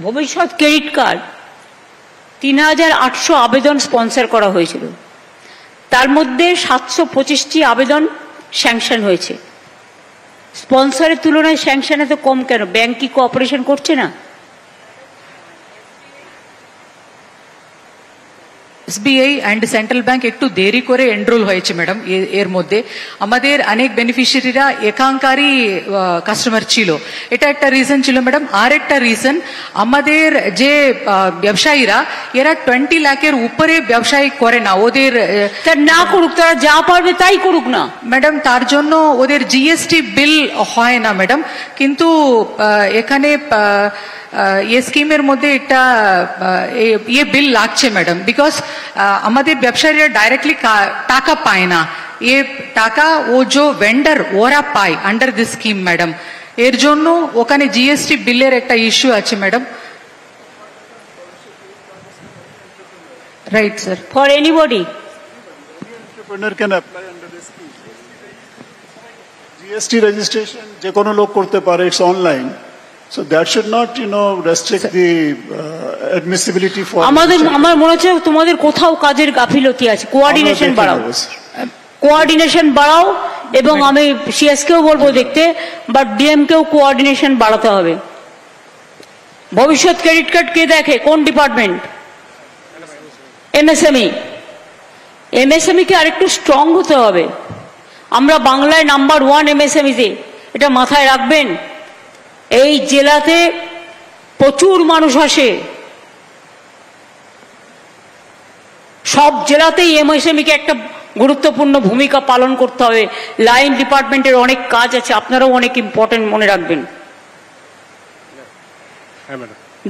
ভবিষ্যৎ credit card ৩,৮০০ আবেদন sponsor করা হয়েছিল, তার মধ্যে ৭২৫টি আবেদন স্যাংশন হয়েছে। স্পন্সরের তুলনায় স্যাংশন এত কম কেন? ব্যাংক কি কোঅপারেশন করছে না? এসবিআই অ্যান্ড সেন্ট্রাল ব্যাংক একটু দেরি করে এনরোল হয়েছে ম্যাডাম। এর মধ্যে আমাদের অনেক বেনিফিশিয়ারিরা একাঙ্কারী কাস্টমার ছিল, এটা একটা রিজন ছিল ম্যাডাম। আর একটা রিজন, আমাদের যে ব্যবসায়ীরা এরা 20 লাখের উপরে ব্যবসায়ী করে না, ওদের না করুক, তারা যা পারবে তাই করুক না ম্যাডাম, তার জন্য ওদের জিএসটি বিল হয় না ম্যাডাম। কিন্তু এখানে ये স্কিমের মধ্যে একটা ये বিল লাগছে ম্যাডাম, বিকজ আমাদের ব্যবসায়ীরা ডাইরেক্টলি টাকা পায় না, ये টাকা ও যে ভেন্ডার ওরা পায় আন্ডার দিস স্কিম ম্যাডাম। এর জন্য ওখানে জিএসটি বিলের একটা ইস্যু আছে madam. Right sir. For anybody entrepreneur can apply under this scheme. GST registration যে কোনো লোক করতে পারে, it's online. So that should not, restrict the admissibility for. আমার মনে হচ্ছে তোমাদের কোথাও কাজের গাফিলতি আছে। কোঅর্ডিনেশন বাড়াও, কোঅর্ডিনেশন বাড়াও, এবং আমি সিএস কেও বলবো দেখতে, বাট ডিএম কেও কোঅর্ডিনেশন বাড়াতে হবে। ভবিষ্যৎ ক্রেডিট কার্ড কে দেখে? কোন ডিপার্টমেন্ট? এমএসএমই। এমএসএমই কে আরেকটু স্ট্রং হতে হবে। আমরা বাংলায় নাম্বার 1 এমএসএমইতে, এটা মাথায় রাখবেন। এই জেলাতে প্রচুর মানুষ আসে, সব জেলাতেই এমএসএমই কে একটা গুরুত্বপূর্ণ ভূমিকা পালন করতে হবে। লাইন ডিপার্টমেন্টের অনেক কাজ আছে, আপনারাও অনেক ইম্পর্টেন্ট মনে রাখবেন।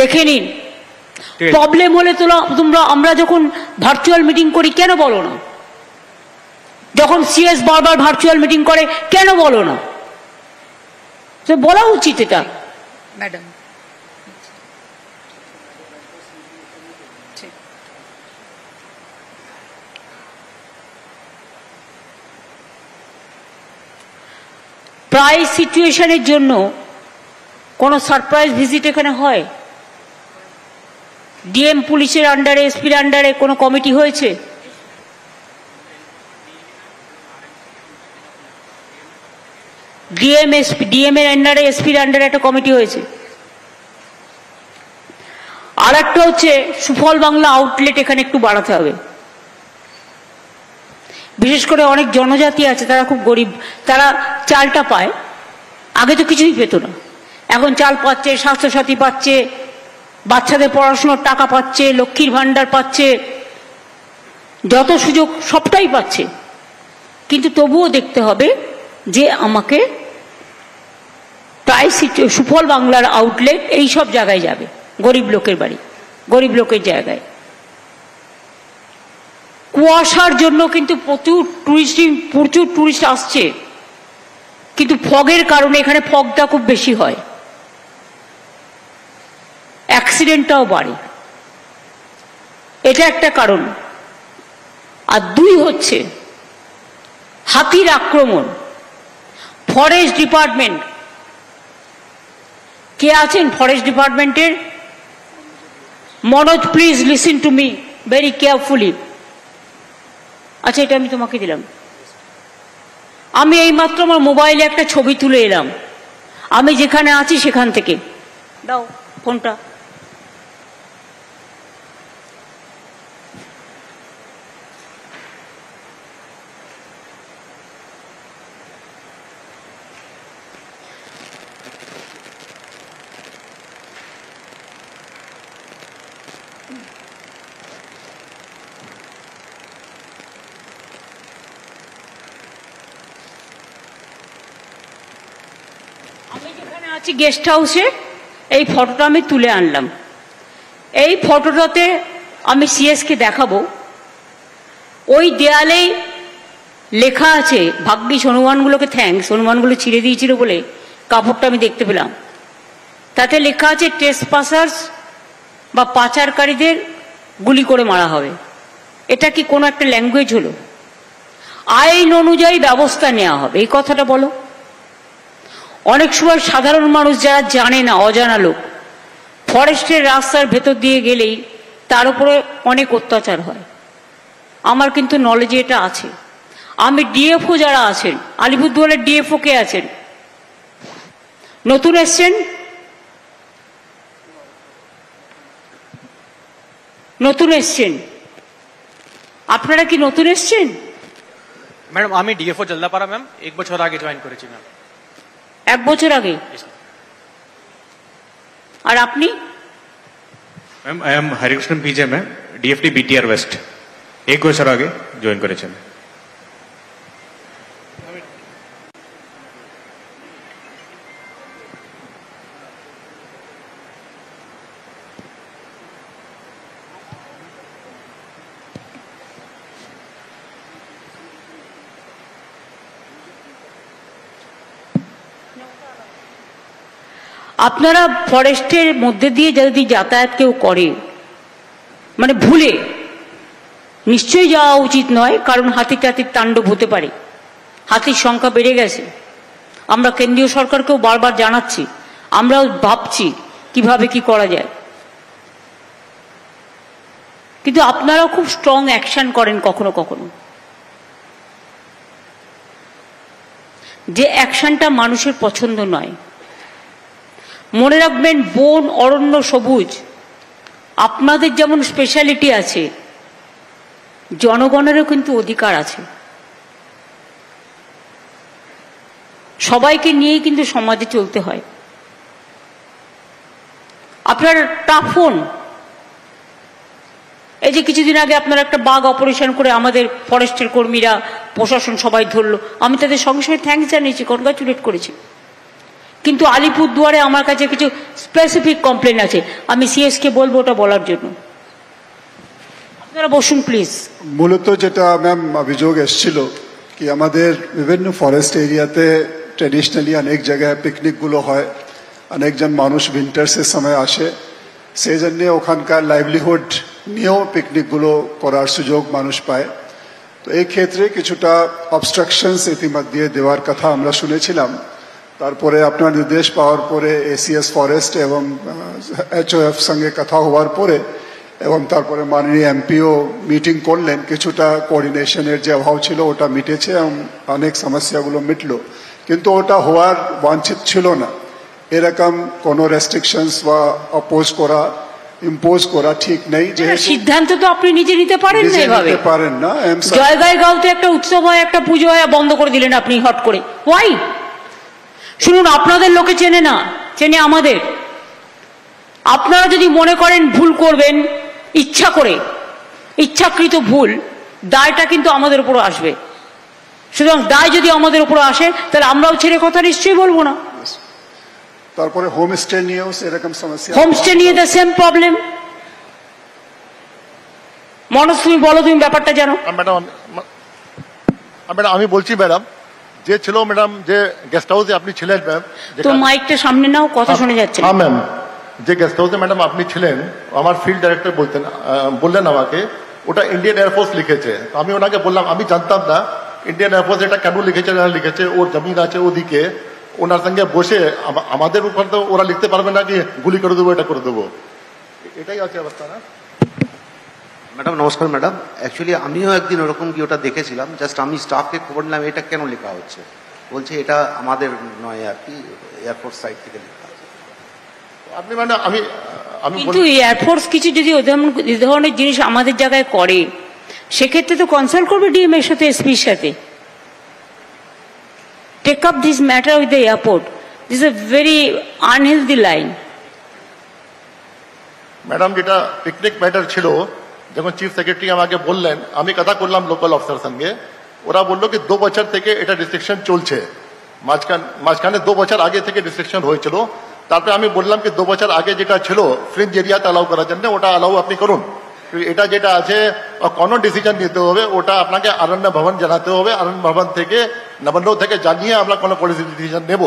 দেখে নিন, প্রবলেম হলে তোমরা আমরা যখন ভার্চুয়াল মিটিং করি কেন বলো না? যখন সিএস বারবার ভার্চুয়াল মিটিং করে কেন বলো না? বলা উচিত এটা ম্যাডাম। প্রায় সিচুয়েশনের জন্য কোনো সারপ্রাইজ ভিজিট এখানে হয়? ডিএম পুলিশের আন্ডারে, এসপির আন্ডারে কোনো কমিটি হয়েছে? ডিএম এর আন্ডারে, এসপির আন্ডারে একটা কমিটি হয়েছে। আর একটা হচ্ছে সুফল বাংলা আউটলেট এখানে একটু বাড়াতে হবে। বিশেষ করে অনেক জনজাতি আছে, তারা খুব গরিব, তারা চালটা পায়, আগে তো কিছুই পেত না, এখন চাল পাচ্ছে, স্বাস্থ্যসাথী পাচ্ছে, বাচ্চাদের পড়াশোনার টাকা পাচ্ছে, লক্ষ্মীর ভান্ডার পাচ্ছে, যত সুযোগ সবটাই পাচ্ছে। কিন্তু তবুও দেখতে হবে যে আমাকে প্রায় সুফল বাংলার আউটলেট এই সব জায়গায় যাবে, গরিব লোকের বাড়ি, গরিব লোকের জায়গায়। কুয়াশার জন্য কিন্তু প্রচুর টুরিস্ট আসছে, কিন্তু ফগের কারণে এখানে ফগটা খুব বেশি হয়, অ্যাক্সিডেন্টটাও বাড়ে, এটা একটা কারণ। আর 2 হচ্ছে হাতির আক্রমণ। ফরেস্ট ডিপার্টমেন্ট কে আছেন? ফরেস্ট ডিপার্টমেন্টের Manoj, please listen to me very carefully. আচ্ছা, এটা আমি তোমাকে দিলাম। আমি এইমাত্র আমার মোবাইলে একটা ছবি তুলে এলাম, আমি যেখানে আছি সেখান থেকে। দাও ফোনটা। আমি যেখানে আছি গেস্ট হাউসে, এই ফটোটা আমি তুলে আনলাম। এই ফটোটাতে আমি সিএসকে দেখাবো। ওই দেয়ালেই লেখা আছে, ভাগ্যিস হনুমানগুলোকে থ্যাঙ্কস, হনুমানগুলো ছিঁড়ে দিয়েছিল বলে কাপড়টা আমি দেখতে পেলাম। তাতে লেখা আছে ট্রেসপাসার্স বা পাচারকারীদের গুলি করে মারা হবে। এটা কি কোনো একটা ল্যাঙ্গুয়েজ হলো? আইন অনুযায়ী ব্যবস্থা নেওয়া হবে, এই কথাটা বলো। অনেক সময় সাধারণ মানুষ যারা জানে না, অজানা লোক, ফরেস্টের রাস্তার ভেতর দিয়ে গেলেই তার উপরে অনেক অত্যাচার হয়। আমার কিন্তু নলেজে এটা আছে। আমি ডিএফও যারা আছেন, আলিপুরদুয়ারের ডিএফও কে আছেন? নতুন এসছেন? নতুন এসছেন? আপনারা কি নতুন এসছেন? ম্যাডাম আমি ডিএফও জলদাপাড়া ম্যাম 1 বছর আগে জয়েন করেছি ম্যাম। 1 বছর আগে? আর আপনি? मैम आई एम हरिकृष्ण पीजे में डीएफटी बीटीआर वेस्ट 1 বছর আগে জয়েন করেছেন। আপনারা ফরেস্টের মধ্যে দিয়ে যদি যাতায়াত কেউ করে, মানে ভুলে, নিশ্চয়ই যাওয়া উচিত নয়, কারণ হাতি টাতির তাণ্ডব হতে পারে। হাতির সংখ্যা বেড়ে গেছে। আমরা কেন্দ্রীয় সরকারকেও বারবার জানাচ্ছি, আমরাও ভাবছি কিভাবে কি করা যায়। কিন্তু আপনারাও খুব স্ট্রং অ্যাকশন করেন কখনো কখনো, যে অ্যাকশনটা মানুষের পছন্দ নয়। মনে রাখবেন, বন, অরণ্য, সবুজ আপনাদের যেমন স্পেশালিটি আছে, জনগণেরও কিন্তু অধিকার আছে। সবাইকে নিয়েই কিন্তু সমাজে চলতে হয়। আপনার টাফ হন। এই যে কিছুদিন আগে আপনারা একটা বাঘ অপারেশন করে আমাদের ফরেস্টের কর্মীরা, প্রশাসন সবাই ধরলো, আমি তাদের সঙ্গে সঙ্গে থ্যাঙ্কস জানিয়েছি, কনগ্রাচুলেট করেছি। কিন্তু আলিপুরদুয়ারে আমার কাছে কিছু স্পেসিফিক কমপ্লেন আছে, আমি সিএসকে বলবো ওটা বলার জন্য। আপনারা বসুন প্লিজ। মূলত যেটা ম্যাম অভিযোগ এসেছিল কি আমাদের বিভিন্ন ফরেস্ট এরিয়াতে ট্রেডিশনালি অনেক জায়গায় পিকনিকগুলো হয়, অনেকজন মানুষ উইন্টার্সের সময় আসে, সেই জন্য ওখানকার লাইভলিহুড নিয়েও পিকনিকগুলো করার সুযোগ মানুষ পায়। তো এই ক্ষেত্রে কিছুটা অবস্ট্রাকশনস ইতিমধ্যে দেওয়ার কথা আমরা শুনেছিলাম। তারপরে আপনার নির্দেশ পাওয়ার পরে এসিএস ফরেস্ট এবং এইচওএফ সঙ্গে কথা হওয়ার পরে এবং তারপরে মাননীয় এমপিও মিটিং করলেন, কিছুটা কোঅর্ডিনেশনের যে অভাব ছিল ওটা মিটেছে এবং অনেক সমস্যাগুলো মিটলো। কিন্তু ওটা হওয়ার বাঞ্ছিত ছিল না। এরকম কোনো রেস্ট্রিকশনস বা অপোজ করা, ইম্পোজ করা ঠিক নেই। যে সিদ্ধান্ত তো আপনি নিজে নিতে পারেন না, এভাবে নিতে পারেন না। জয়গায় গাঁওতে একটা উৎসব হয়, একটা পুজো হয়, বন্ধ করে দিলেন আপনি হট করে। ওয়াই? শুনুন, আপনাদের লোকে চেনে না, চেনে আমাদের। আপনারা যদি মনে করেন ভুল করবেন ইচ্ছা করে, ইচ্ছাকৃত ভুল, দায়টা কিন্তু আমাদের উপর আসবে। সুতরাং দায় যদি আমাদের উপর আসে, তাহলে আমরাও ছেড়ে কথা নিশ্চয়ই বলবো না। তারপরে হোমস্টে নিয়েও সেরকম সমস্যা। হোমস্টে নিয়ে দ্য সেম প্রবলেম। মনোজ, তুমি বলো, তুমি ব্যাপারটা জানো। ম্যাডাম আমি বলছি ম্যাডাম, যে ছিল ম্যাডাম যে গেস্ট হাউসে আপনি ছিলেন ম্যাম, তো মাইকটা সামনে নাও, কথা শোনা যাচ্ছে। হ্যাঁ ম্যাম, যে গেস্ট হাউসে ম্যাডাম আপনি ছিলেন, আমার ফিল্ড ডাইরেক্টর বললেন আমাকে ওটা ইন্ডিয়ান এয়ারফোর্স লিখেছে। আমি ওনাকে বললাম আমি জানতাম না ইন্ডিয়ান এয়ারফোর্স এটা কেন লিখেছে, লিখেছে ওর জমিন আছে ওদিকে, ওনার সঙ্গে বসে আমাদের উপর তো ওরা লিখতে পারবে না কি গুলি করে দেবো, এটা করে দেবো, এটাই আছে অবস্থা না। ম্যাডাম নমস্কার ম্যাডাম, অ্যাকচুয়ালি আমিও একদিন ওরকম কি ওটা দেখেছিলাম, জাস্ট আমি স্টাফকে খবর নিলাম এটা কেন লেখা হচ্ছে, বলছে এটা আমাদের নয় আর কি, এয়ারফোর্স সাইড থেকে লেখা আছে। আপনি মানে আমি কিন্তু এয়ারফোর্স কিছু যদি এই ধরনের জিনিস আমাদের জায়গায় করে, সেক্ষেত্রে তো কনসাল্ট করবে ডিএম এর সাথে, এসপির সাথে। Take up this matter with the airport. This a very unhealthy line. Madam যেটা পিকনিক ম্যাটার ছিল, যখন চিফ সেক্রেটারি আমাকে বললেন, আমি কথা করলাম লোকাল অফিসার সঙ্গে, ওরা বললো কি 2 বছর থেকে এটা রিস্ট্রিকশন চলছে, মাঝখানে 2 বছর আগে থেকে রিস্ট্রিকশন হয়েছিল। তারপরে আমি বললাম কি 2 বছর আগে যেটা ছিল ফ্রিঞ্জ এরিয়াতে অ্যালাউ করার জন্য, ওটা অ্যালাউ আপনি করুন। এটা যেটা আছে কোনো ডিসিশন নিতে হবে, ওটা আপনাকে অরণ্য ভবন জানাতে হবে, অরণ্য ভবন থেকে নবান্ন থেকে জানিয়ে আমরা কোনো পলিসি ডিসিশন নেব।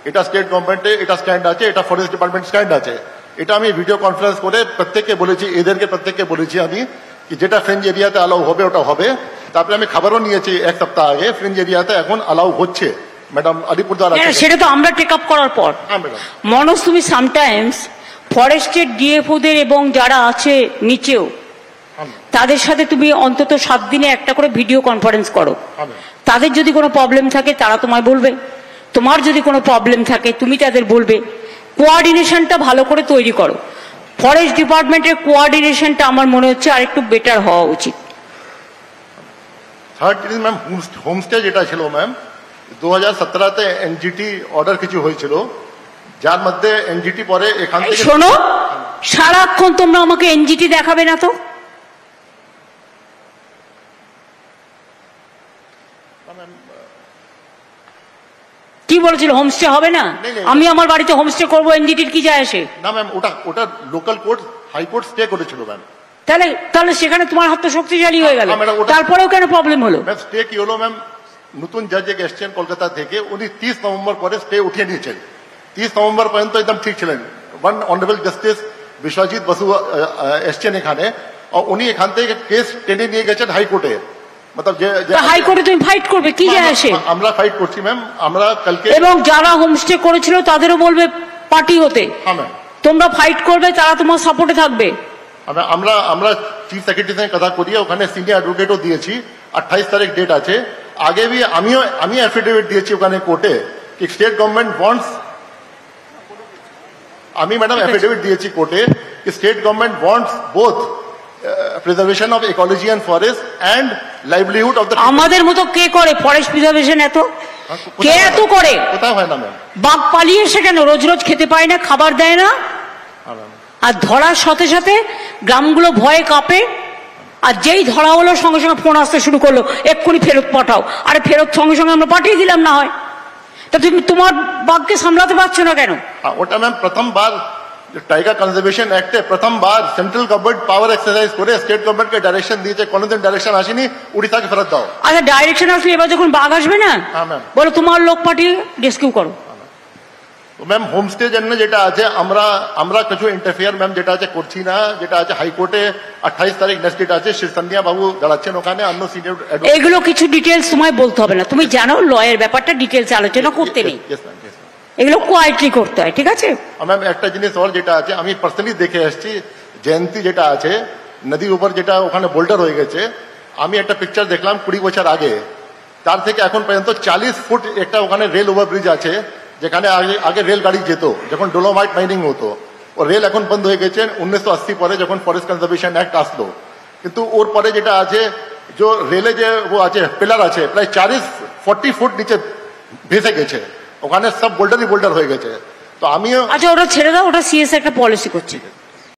এটা স্টেট গভর্নমেন্টে এটা স্ট্যান্ড আছে, এটা ফরেস্ট ডিপার্টমেন্ট স্ট্যান্ড আছে। এটা আমি ভিডিও কনফারেন্স করে প্রত্যেককে বলেছি, এদেরকে প্রত্যেককে বলেছি আমি কি যেটা ফ্রিঞ্জ এরিয়াতে অ্যালাউ হবে ওটা হবে। তারপরে আমি খবরও নিয়েছি 1 সপ্তাহ আগে ফ্রিঞ্জ এরিয়াতে এখন অ্যালাউ হচ্ছে ম্যাডাম আলিপুরদুয়ার। সেটা তো আমরা টেক আপ করার পর। হ্যাঁ ম্যাডাম। মনোজ, তুমি সামটাইমস ফরেস্টের ডিএফওদের এবং যারা আছে নিচেও তাদের সাথে তুমি অন্তত 7 দিনে একটা করে ভিডিও কনফারেন্স করো। তাদের যদি কোনো প্রবলেম থাকে তারা তোমায় বলবে, তোমার যদি কোনো প্রবলেম থাকে তুমি তাদের বলবে। কোঅর্ডিনেশনটা ভালো করে তৈরি করো। ফরেস্ট ডিপার্টমেন্টের কোঅর্ডিনেশনটা আমার মনে হচ্ছে আরেকটু বেটার হওয়া উচিত। থার্ড জিনিস ম্যাম, হোমস্টে যেটা ছিল ম্যাম 2017-তে এনজিটি অর্ডার কিছু হয়েছিল, যার মধ্যে এনজিটি পরে এখান থেকে শোনো, সারাক্ষণ তোমরা আমাকে এনজিটি দেখাবে না তো। কি বলেছিল হোমস্টে হবে না? আমি আমার বাড়িতে হোমস্টে করবো, এনজিটির কি যায় আসে? না ম্যাম, ওটা লোকাল কোর্ট হাইকোর্ট স্টে করেছিল ম্যাম। তাহলে সেখানে তোমার হাত তো শক্তিশালী হয়ে গেল, তারপরেও কেন প্রবলেম হলো? ম্যাম স্টে কি হলো ম্যাম, নতুন জাজ এক এসছেন কলকাতা থেকে, উনি 30 নভেম্বর পরে স্টে উঠিয়ে নিয়েছেন। 30 নভেম্বর পর্যন্ত একদম ঠিক ছিলেন। One honourable justice Biswajit Basu এসছেন এখানে, উনি এখান থেকে কেস টেনে নিয়ে গেছেন হাইকোর্টে। হাইকোর্টে তুমি ফাইট করবে, কি যায় আসে? আমরা ফাইট করছি ম্যাম, আমরা কালকে। এবং যারা হোমস্টে করেছিল তাদেরও বলবে পার্টি হতে। হ্যাঁ ম্যাম, তোমরা ফাইট করবে, তারা তোমার সাপোর্টে থাকবে। আমরা চিফ সেক্রেটারির সঙ্গে কথা করিয়ে ওখানে সিনিয়র অ্যাডভোকেটও দিয়েছি। 28 তারিখ ডেট আছে। আগে भी আমি অ্যাফিডেভিট দিয়েছি ওখানে কোর্টে কি স্টেট গভর্নমেন্ট ওয়ান্টস, আমি ম্যাডাম অ্যাফিডেভিট দিয়েছি কোর্টে কি state government wants both preservation of ecology and forest and livelihood of the. আমাদের মতো কে করে ফরেস্ট প্রিজার্ভেশন? কে এত করে? কোথায় হয় না ম্যাম? বাঘ পালিয়ে এসে কেন রোজ রোজ খেতে পায় না, খাবার দেয় না, আর ধরার সাথে সাথে গ্রামগুলো ভয়ে কাঁপে। আর যেই ধরা হলো সঙ্গে সঙ্গে ফোন আসতে শুরু করলো, এক্ষুনি ফেরত পাঠাও। আরে ফেরত সঙ্গে সঙ্গে আমরা পাঠিয়ে দিলাম না হয়, তা তুমি তোমার বাঘকে সামলাতে পারছো না কেন? ওটা ম্যাম প্রথমবার টাইগার কনজারভেশন অ্যাক্টে প্রথমবার সেন্ট্রাল গভর্নমেন্ট পাওয়ার এক্সারসাইজ করে স্টেট গভর্নমেন্টকে ডাইরেকশন দিয়েছে, কোনোদিন ডাইরেকশন আসেনি উড়িষ্যাকে ফেরত দাও। আচ্ছা ডাইরেকশন আসলে এবার যখন বাঘ আসবে না, বলো তোমার লোক পাঠিয়ে রেস্কিউ করো। ম্যাম হোমস্টে জন্য যেটা আছে আমরা কিছু ইন্টারফেয়ার ম্যাম যেটা আছে করছি না, যেটা আছে হাইকোর্টে 28 তারিখ নেক্সট ডেট আছে, শ্রী সন্ধ্যা বাবু দাঁড়াচ্ছেন ওখানে, অন্য সিনিয়র। এগুলো কিছু ডিটেলস তোমায় বলতে হবে না, তুমি জানো লয়ের ব্যাপারটা ডিটেলস আলোচনা করতে নেই, এগুলো কোয়াইটলি করতে হয়, ঠিক আছে? ম্যাম একটা জিনিস ওর যেটা আছে আমি পার্সোনালি দেখে আসছি, জয়ন্তী যেটা আছে নদীর উপর যেটা ওখানে বোল্ডার হয়ে গেছে, আমি একটা পিকচার দেখলাম 20 বছর আগে, তার থেকে এখন পর্যন্ত 40 ফুট একটা ওখানে রেল ওভারব্রিজ আছে, যেখানে আগে রেলগাড়ি যেত যখন ডোলোমাইট মাইনিং হতো। ও রেল এখন বন্ধ হয়ে গেছে 1980 পরে যখন ফরেস্ট কনজারভেশন অ্যাক্ট আসলো। কিন্তু ওর পরে যেটা আছে যে রেলে যে ও আছে পিলার আছে প্রায় 40 ফুট নিচে ভেসে গেছে, ওখানে সব বোল্ডারই বোল্ডার হয়ে গেছে। তো আমিও আচ্ছা ওটা ছেড়ে দাও, ওটা সিএস একটা পলিসি করছে।